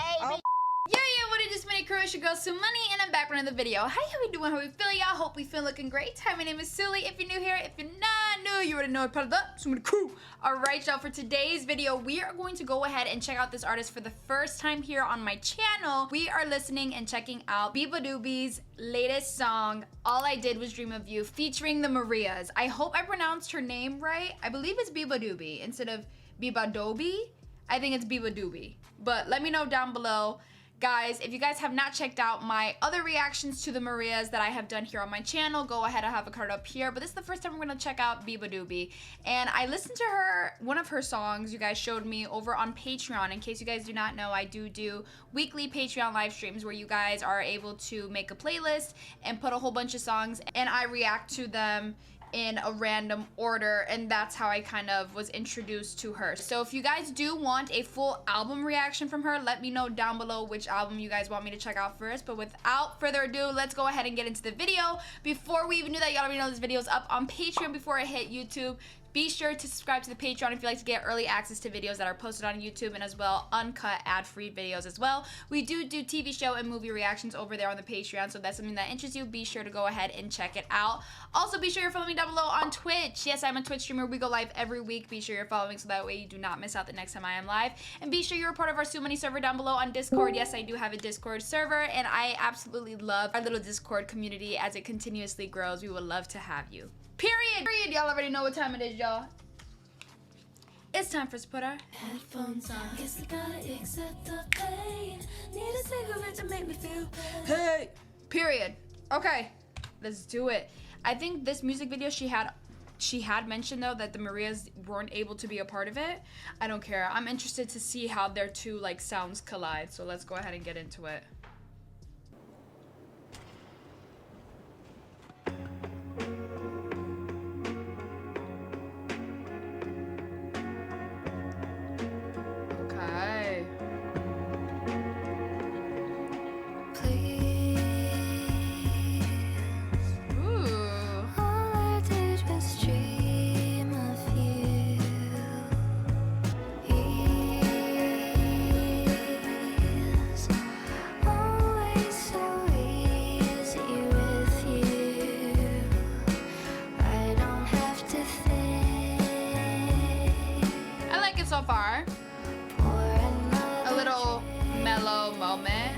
baby. Yeah, what it is, my crew, it's your girl Sumani, and I'm back with another video. Hi, how we doing? How we feeling, y'all? Hope we feel looking great. Hi, my name is Suli. If you're new here, if you're not new, you already know it's part of the Sumani crew. Alright, y'all, for today's video, we are going to go ahead and check out this artist for the first time here on my channel. We are listening and checking out BEABADOOBEE's latest song, All I Did Was Dream of You, featuring the Marias. I hope I pronounced her name right. I believe it's BEABADOOBEE instead of BEABADOOBEE. I think it's BEABADOOBEE. But let me know down below. Guys, if you guys have not checked out my other reactions to the Marias that I have done here on my channel, go ahead, I have a card up here. But this is the first time we're gonna check out BEABADOOBEE. And I listened to her, one of her songs you guys showed me over on Patreon. In case you guys do not know, I do weekly Patreon live streams where you guys are able to make a playlist and put a whole bunch of songs and I react to them in a random order, and that's how I kind of was introduced to her. So if you guys do want a full album reaction from her, let me know down below which album you guys want me to check out first. But without further ado, let's go ahead and get into the video. Before we even do that, y'all already know this video is up on Patreon before I hit YouTube. Be sure to subscribe to the Patreon if you like to get early access to videos that are posted on YouTube, and as well uncut ad-free videos as well. We do TV show and movie reactions over there on the Patreon, so if that's something that interests you, be sure to go ahead and check it out. Also, be sure you're following me down below on Twitch. Yes, I'm a Twitch streamer. We go live every week. Be sure you're following so that way you do not miss out the next time I am live. And be sure you're a part of our Sumani server down below on Discord. Yes, I do have a Discord server, and I absolutely love our little Discord community as it continuously grows. We would love to have you. Period. Y'all already know what time it is, y'all. It's time for us to put our headphones on. Guess I gotta accept the pain. Need a cigarette to make me feel better. Hey! Period. Okay, let's do it. I think this music video she had mentioned though that the Marias weren't able to be a part of it. I don't care. I'm interested to see how their two like sounds collide. So let's go ahead and get into it. So far, a little mellow moment.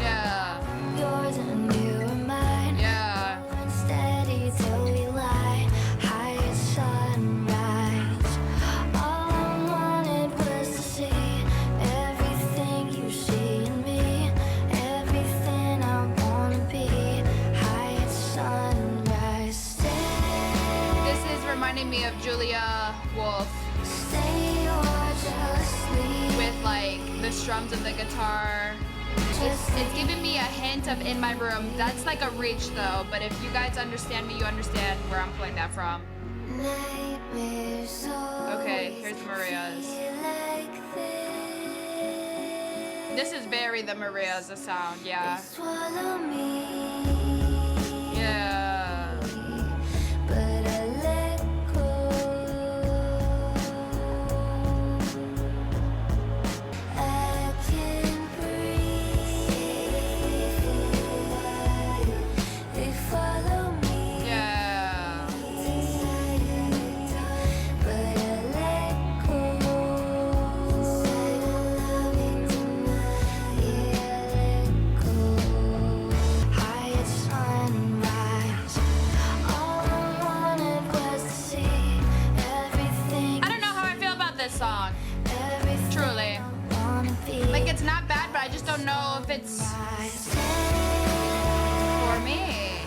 Yeah. Yours and you are mine. Yeah. Steady till we lie. High as sunrise. All I wanted was to see everything you see in me. Everything I wanna be. High as sunrise. This is reminding me of Julia Wolf. With like the strums of the guitar. It's giving me a hint of In My Room. That's like a reach though, but if you guys understand me, you understand where I'm pulling that from. Okay, here's the Marias. This is very the Marias, the sound, yeah. Yeah. Song. Truly. Like, it's not bad, but I just don't know if it's for me.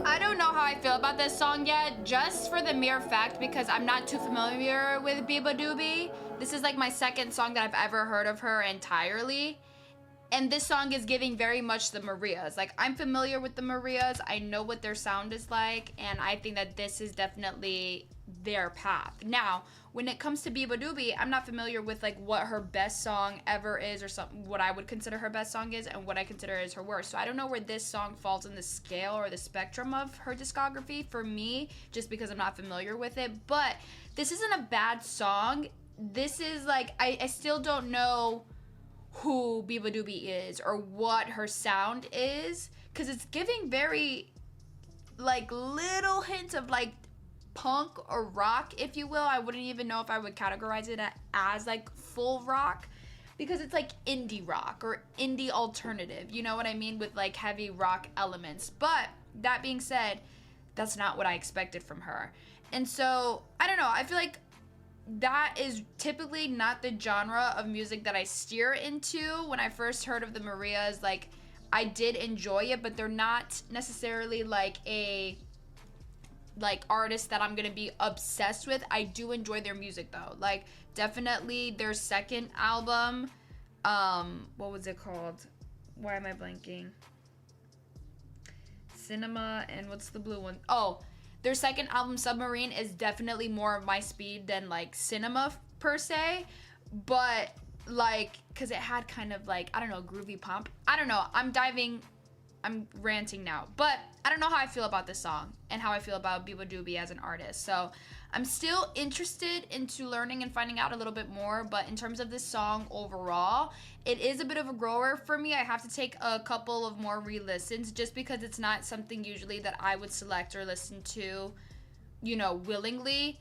I don't know how I feel about this song yet, just for the mere fact because I'm not too familiar with BEABADOOBEE. This is like my second song that I've ever heard of her entirely. And this song is giving very much the Marias. Like, I'm familiar with the Marias. I know what their sound is like. And I think that this is definitely their path. Now, when it comes to BEABADOOBEE, I'm not familiar with, like, what her best song ever is, or something, what I would consider her best song is, and what I consider is her worst. So I don't know where this song falls in the scale or the spectrum of her discography for me, just because I'm not familiar with it. But this isn't a bad song. This is, like, I still don't know who BEABADOOBEE is or what her sound is, because it's giving very, like, little hints of, like, punk or rock, if you will. I wouldn't even know if I would categorize it as, like, full rock, because it's like indie rock or indie alternative, you know what I mean, with, like, heavy rock elements. But that being said, that's not what I expected from her. And so I don't know, I feel like that is typically not the genre of music that I steer into. When I first heard of the Marias, like, I did enjoy it, but they're not necessarily like a, like, artist that I'm gonna be obsessed with. I do enjoy their music though. Like, definitely their second album, what was it called? Why am I blanking? Cinema, and what's the blue one? Oh, their second album, Submarine, is definitely more of my speed than, like, Cinema per se. But, like, because it had kind of, like, I don't know, groovy pump. I don't know. I'm ranting now. But I don't know how I feel about this song and how I feel about BEABADOOBEE as an artist. So I'm still interested into learning and finding out a little bit more. But in terms of this song overall, it is a bit of a grower for me. I have to take a couple of more re-listens, just because it's not something usually that I would select or listen to, you know, willingly.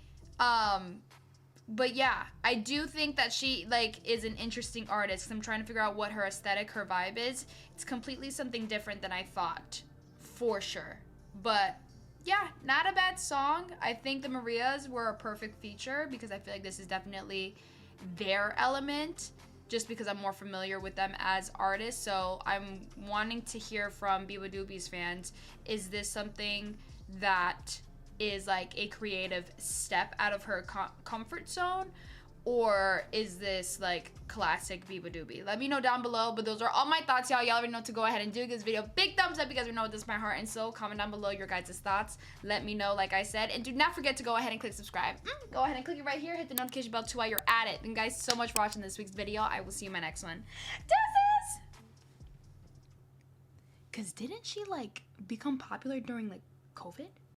But yeah, I do think that she, like, is an interesting artist, because I'm trying to figure out what her aesthetic, her vibe is. It's completely something different than I thought, for sure. But yeah, not a bad song. I think the Marias were a perfect feature, because I feel like this is definitely their element, just because I'm more familiar with them as artists. So I'm wanting to hear from BEABADOOBEE's fans, is this something that is, like, a creative step out of her comfort zone, or is this, like, classic BEABADOOBEE? Let me know down below. But those are all my thoughts, y'all. Y'all already know to go ahead and do this video big thumbs up, because we know this is my heart. And so comment down below your guys' thoughts. Let me know, like I said. And do not forget to go ahead and click subscribe. Go ahead and click it right here. Hit the notification bell too while you're at it. And guys, so much for watching this week's video. I will see you in my next one. Deuces! Because didn't she, like, become popular during, like, COVID?